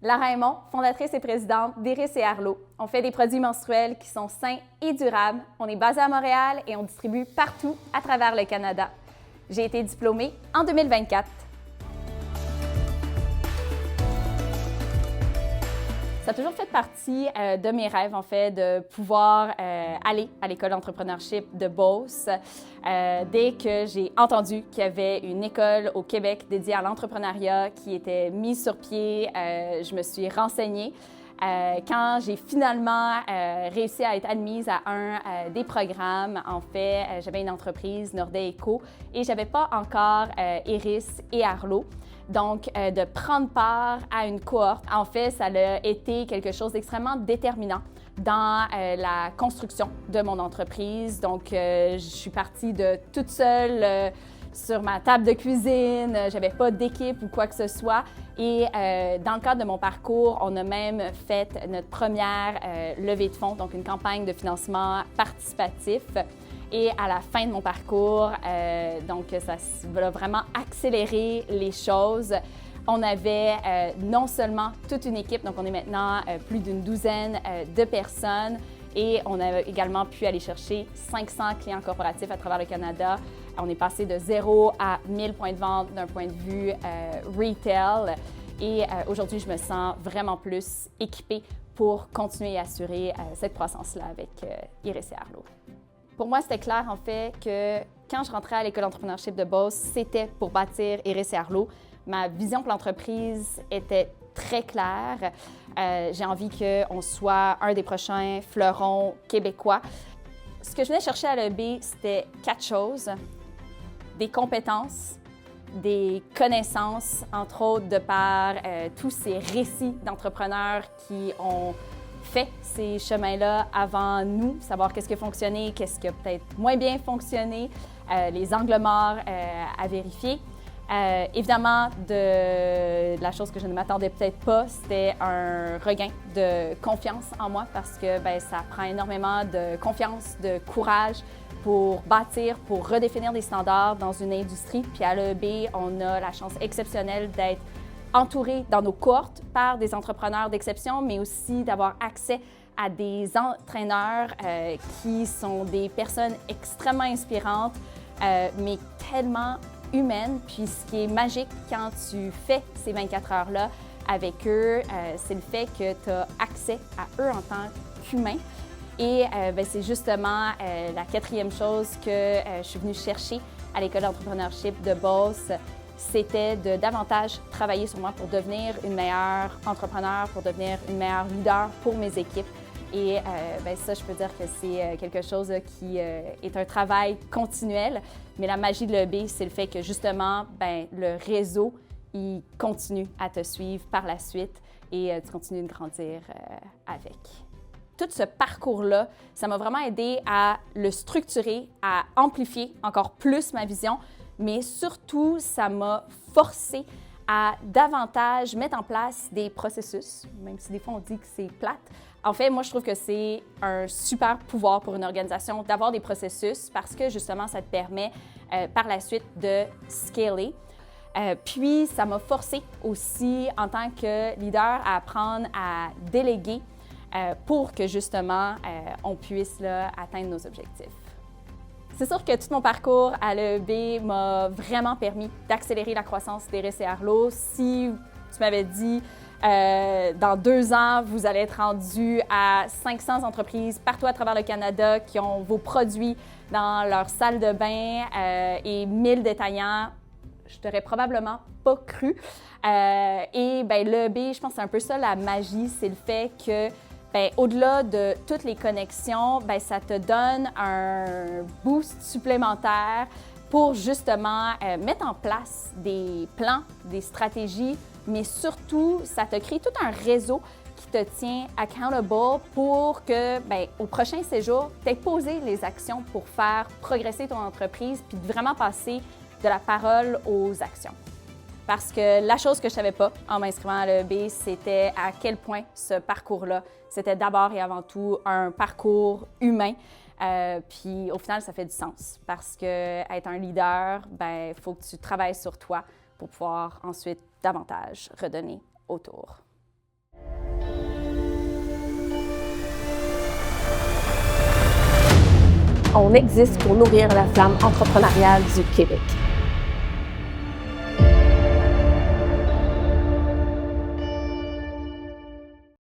Lara Aymon, fondatrice et présidente d'Iris et Arlo. On fait des produits menstruels qui sont sains et durables. On est basé à Montréal et on distribue partout à travers le Canada. J'ai été diplômée en 2024. Ça a toujours fait partie de mes rêves, en fait, de pouvoir aller à l'école d'entrepreneurship de Beauce. Dès que j'ai entendu qu'il y avait une école au Québec dédiée à l'entrepreneuriat qui était mise sur pied, je me suis renseignée. Quand j'ai finalement réussi à être admise à un des programmes, en fait, j'avais une entreprise, Nordet Eco, et je n'avais pas encore Iris et Arlo. Donc, de prendre part à une cohorte, en fait, ça a été quelque chose d'extrêmement déterminant dans la construction de mon entreprise. Donc, je suis partie de toute seule sur ma table de cuisine. J'avais pas d'équipe ou quoi que ce soit. Et dans le cadre de mon parcours, on a même fait notre première levée de fonds, donc une campagne de financement participatif. Et à la fin de mon parcours, donc ça va vraiment accélérer les choses. On avait non seulement toute une équipe, donc on est maintenant plus d'une douzaine de personnes, et on a également pu aller chercher 500 clients corporatifs à travers le Canada. On est passé de 0 à 1000 points de vente d'un point de vue retail. Et aujourd'hui, je me sens vraiment plus équipée pour continuer à assurer cette croissance-là avec Iris et Arlo. Pour moi, c'était clair, en fait, que quand je rentrais à l'école d'entrepreneurship de Beauce, c'était pour bâtir Iris et Arlo. Ma vision pour l'entreprise était très claire. J'ai envie qu'on soit un des prochains fleurons québécois. Ce que je venais chercher à l'EB, c'était 4 choses. Des compétences, des connaissances, entre autres de par tous ces récits d'entrepreneurs qui ont fait ces chemins-là avant nous, savoir qu'est-ce qui a fonctionné, qu'est-ce qui a peut-être moins bien fonctionné, les angles morts à vérifier. Évidemment, la chose que je ne m'attendais peut-être pas, c'était un regain de confiance en moi parce que ça prend énormément de confiance, de courage pour bâtir, pour redéfinir des standards dans une industrie. Puis à l'EB, on a la chance exceptionnelle d'être entourés dans nos cohortes par des entrepreneurs d'exception, mais aussi d'avoir accès à des entraîneurs qui sont des personnes extrêmement inspirantes, mais tellement humaines. Puis ce qui est magique quand tu fais ces 24 heures-là avec eux, c'est le fait que tu as accès à eux en tant qu'humains. Et c'est justement la 4e chose que je suis venue chercher à l'école d'entrepreneurship de Beauce. C'était de davantage travailler sur moi pour devenir une meilleure entrepreneur, pour devenir une meilleure leader pour mes équipes. Et ça, je peux dire que c'est quelque chose qui est un travail continuel. Mais la magie de l'EB, c'est le fait que justement, le réseau, il continue à te suivre par la suite et tu continues de grandir avec. Tout ce parcours-là, ça m'a vraiment aidé à le structurer, à amplifier encore plus ma vision, mais surtout, ça m'a forcé à davantage mettre en place des processus, même si des fois on dit que c'est plate. En fait, moi, je trouve que c'est un super pouvoir pour une organisation d'avoir des processus parce que justement, ça te permet par la suite de scaler. Puis, ça m'a forcé aussi, en tant que leader, à apprendre à déléguer pour que justement, on puisse atteindre nos objectifs. C'est sûr que tout mon parcours à l'EB m'a vraiment permis d'accélérer la croissance d'Iris et Arlo. Si tu m'avais dit dans 2 ans, vous allez être rendu à 500 entreprises partout à travers le Canada qui ont vos produits dans leur salle de bain et 1000 détaillants, je t'aurais probablement pas cru. Et l'EB, je pense que c'est un peu ça la magie, c'est le fait que au-delà de toutes les connexions, ça te donne un boost supplémentaire pour justement mettre en place des plans, des stratégies, mais surtout, ça te crée tout un réseau qui te tient accountable pour que, au prochain séjour, tu aies posé les actions pour faire progresser ton entreprise puis de vraiment passer de la parole aux actions. Parce que la chose que je ne savais pas en m'inscrivant à l'EB, c'était à quel point ce parcours-là, c'était d'abord et avant tout un parcours humain. Puis au final, ça fait du sens parce que être un leader, il faut que tu travailles sur toi pour pouvoir ensuite davantage redonner autour. on existe pour nourrir la flamme entrepreneuriale du Québec.